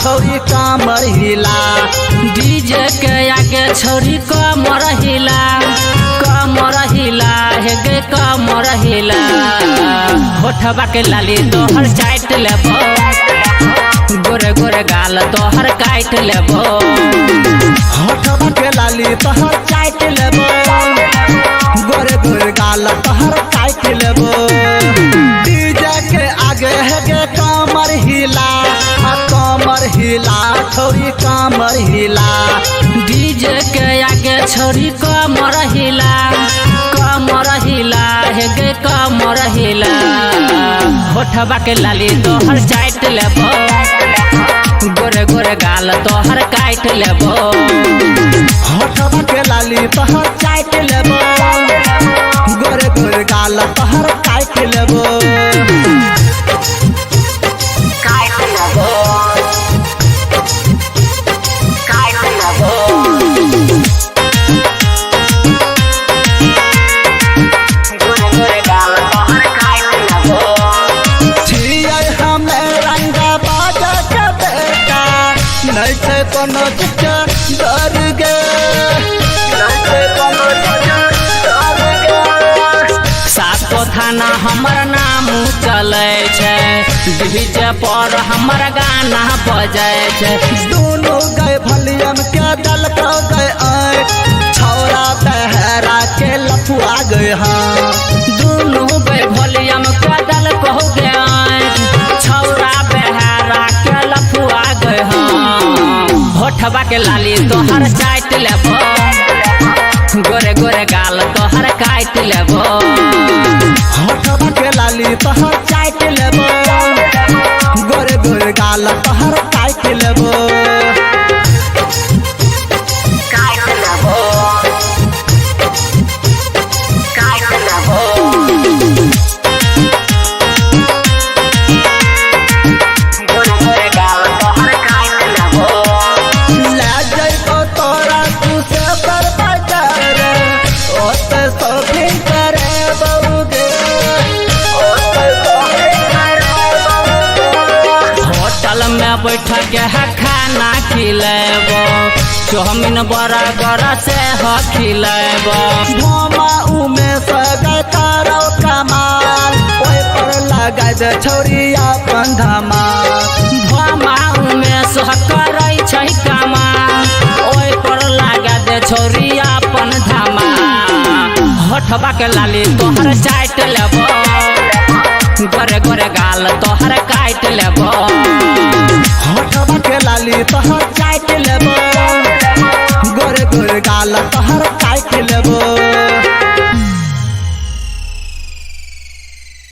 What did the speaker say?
छौरी कमर हिला डीजे के आगे छौरी कमर हिला हे गे कमर हिला होठबा के लाली तोहर चाट लेबो गोरे गोरे गाल तोहर काट लेबो होठबा के लाली तोहर चाट लेबो गोरे गोरे गाल तोहर काट लेबो डीजे के आगे है गे कमर हिला छौरी कमर हिला डीजे के आगे छौरी कमर हिला हे गे कमर हिला होठबा के लाली तोहर चाट लेबो गोरे गोरे गाल तोहर काट लेबो होठबा के लाली तोहर चाट लेबो गोरे गोरे गाल तोहर काट लेबो कोनो डर गे सातो थाना हमर नाम चले छे डीजे पर हमर गाना बजे छे दोनों गए भलियम के दल को गए छौरा बहरा के लफुआ गए हाँ दोनों गए भलियम के दल को गए छौरा बहरा के लफुआ गए हाँ होठबा के लाली तोहर चाट लेबो गोरे गोरे गाल तोहर काट लेबो होठबा के लाली तोहर चाट लेबो गोरे गोरे गाल तोहर काट लेबो बैठ के खाना खिलेबो चौमिन बड़ा बड़ा से खिलेबो भोमा उमे सगे करो कमाल ओए पर लगा दे छौरी अपन धमाल भोमा उमे सह करै छै कमाल ओए पर लगा दे छौरी अपन धमाल होठबा के लाली तोहर चाट लेबो गोरे गोरे गाल तोहर काट लेबो होठबा के लाली तोहर चाट लेबो गोरे गोरे गाल तोहर